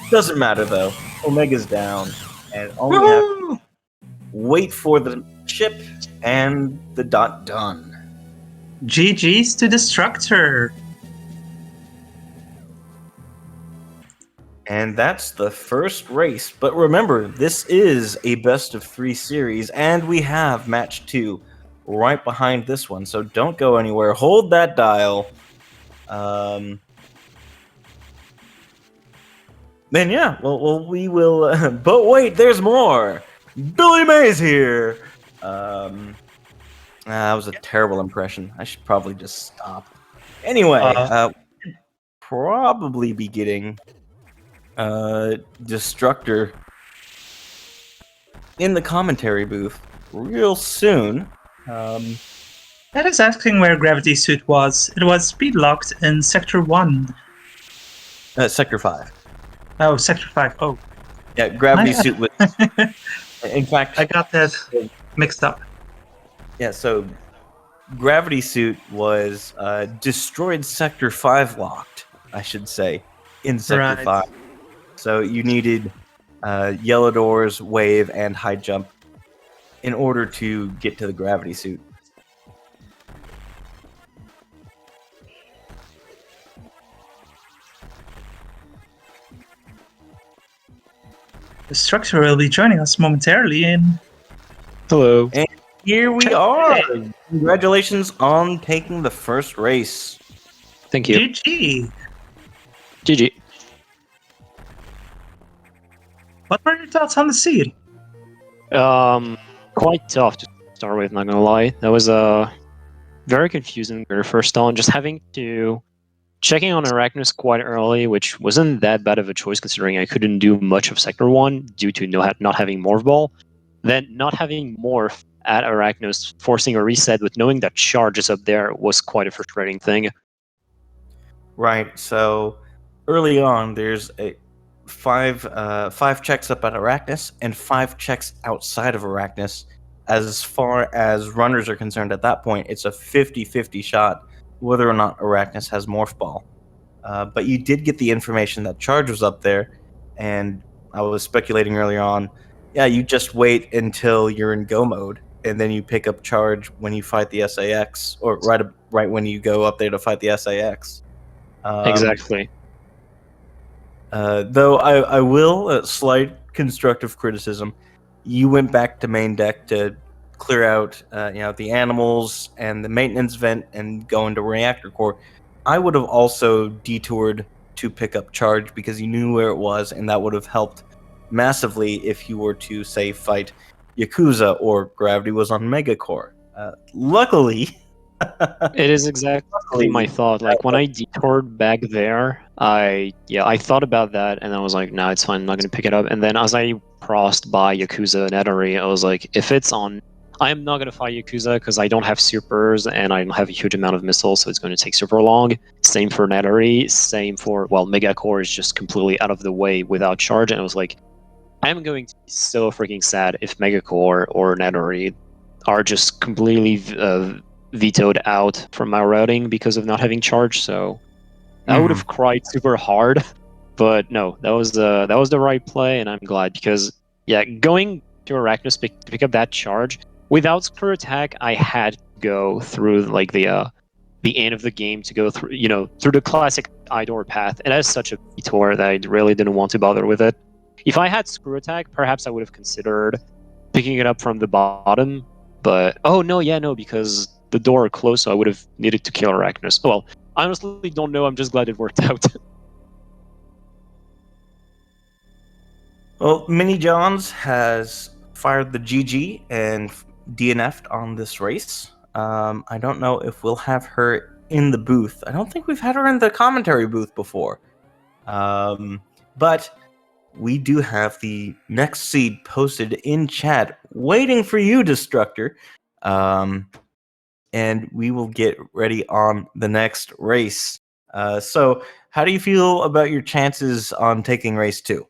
Doesn't matter though. Omega's down, and all we have to Woo! wait for the ship and the dot done. GG's to Destructor. And that's the first race. But remember, this is a best of 3 series, and we have match 2 right behind this one. So don't go anywhere. Hold that dial. Then yeah, well we will. But wait, there's more. Billy Mays here. That was a terrible impression. I should probably just stop. Anyway, probably be getting Destructor in the commentary booth real soon. That is asking where Gravity Suit was. It was speed locked in Sector 1. Sector 5. Oh, Sector 5. Oh. Yeah, Gravity Suit was. In fact, I got that mixed up. Yeah, so Gravity Suit was destroyed Sector 5 locked, I should say, in Sector 5. So you needed yellow doors, wave, and high jump in order to get to the Gravity Suit. Destructor will be joining us momentarily in... Hello. And here we are! Congratulations on taking the first race. Thank you. GG! GG. What were your thoughts on the seed? Quite tough to start with, not gonna lie. That was very confusing very first on, just having to checking on Arachnus quite early, which wasn't that bad of a choice considering I couldn't do much of Sector 1 due to not having Morph Ball. Then not having Morph at Arachnus, forcing a reset, but knowing that charge is up there was quite a frustrating thing. Right, so early on there's a five checks up at Arachnus and 5 checks outside of Arachnus. As far as runners are concerned at that point, it's a 50-50 shot whether or not Arachnus has Morph Ball. But you did get the information that charge was up there, and I was speculating earlier on, yeah, you just wait until you're in go mode, and then you pick up charge when you fight the SAX, or right when you go up there to fight the SAX. Exactly. Though I will, slight constructive criticism, you went back to main deck to clear out the animals and the maintenance vent and go into reactor core. I would have also detoured to pick up charge because you knew where it was, and that would have helped massively if you were to, say, fight Yakuza or Gravity was on Megacore. Luckily... It is exactly my thought. Like when I detoured back there, I thought about that and I was like, no, it's fine, I'm not gonna pick it up. And then as I crossed by Yakuza and Netary, I was like, if it's on, I'm not gonna fight Yakuza because I don't have supers and I don't have a huge amount of missiles, so it's going to take super long. Same for Netary, same for Megacore is just completely out of the way without charge, and I was like, I'm going to be so freaking sad if Megacore or Netary are just completely vetoed out from my routing because of not having charge. So I would have cried super hard, but no, that was the right play, and I'm glad because going to Arachnus to pick up that charge without screw attack, I had to go through like the end of the game to go through through the classic Idor path, and that's such a detour that I really didn't want to bother with it. If I had screw attack, perhaps I would have considered picking it up from the bottom, but no, because the door closed, so I would have needed to kill Arachnus. Well, I honestly don't know, I'm just glad it worked out. Well, Minijons has fired the GG and DNF'd on this race. I don't know if we'll have her in the booth. I don't think we've had her in the commentary booth before. But we do have the next seed posted in chat, waiting for you, Destructor. And we will get ready on the next race. So how do you feel about your chances on taking race 2?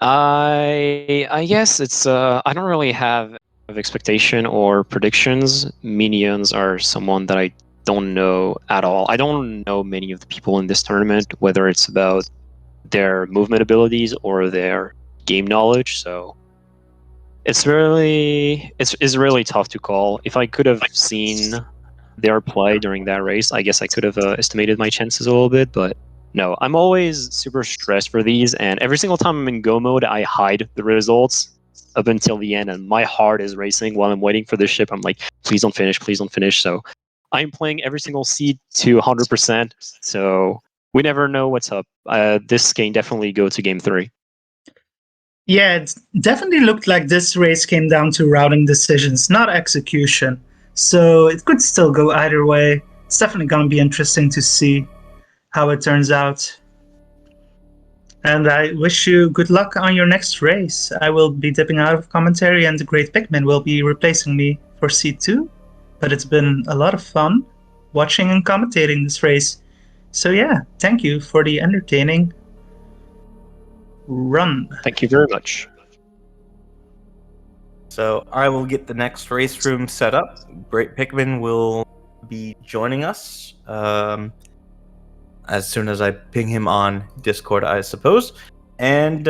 I guess it's I don't really have expectation or predictions. Minijons are someone that I don't know at all. I don't know many of the people in this tournament, whether it's about their movement abilities or their game knowledge. So it's really tough to call. If I could have seen their play during that race, I guess I could have estimated my chances a little bit. But no, I'm always super stressed for these, and every single time I'm in go mode, I hide the results up until the end, and my heart is racing while I'm waiting for the ship. I'm like, please don't finish, please don't finish. So I'm playing every single seed to 100%. So we never know what's up. This can definitely go to game 3. Yeah, it definitely looked like this race came down to routing decisions, not execution. So it could still go either way. It's definitely going to be interesting to see how it turns out. And I wish you good luck on your next race. I will be dipping out of commentary, and the Great Pikmin will be replacing me for Seed 2. But it's been a lot of fun watching and commentating this race. So yeah, thank you for the entertaining run. Thank you very much. So I will get the next race room set up. Great Pikmin will be joining us as soon as I ping him on Discord, I suppose. And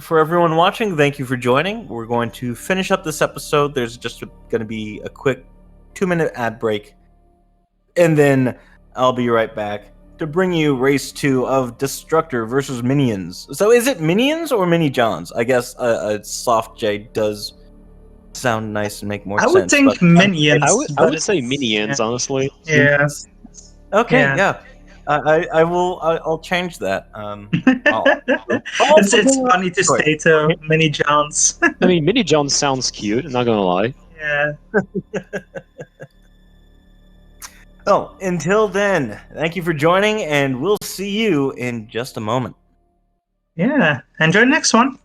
for everyone watching, thank you for joining. We're going to finish up this episode. There's just going to be a quick 2-minute ad break. And then I'll be right back to bring you race 2 of Destructor versus Minijons. So is it Minijons or Minijons? I guess a soft J does sound nice and make more sense. I would think Minions. I would say Minijons, honestly. Yeah. Okay, Yeah. I'll change that. It's funny to say to Minijons. I mean, Minijons sounds cute, I'm not gonna lie. Yeah. Well, until then, thank you for joining, and we'll see you in just a moment. Yeah. Enjoy the next one.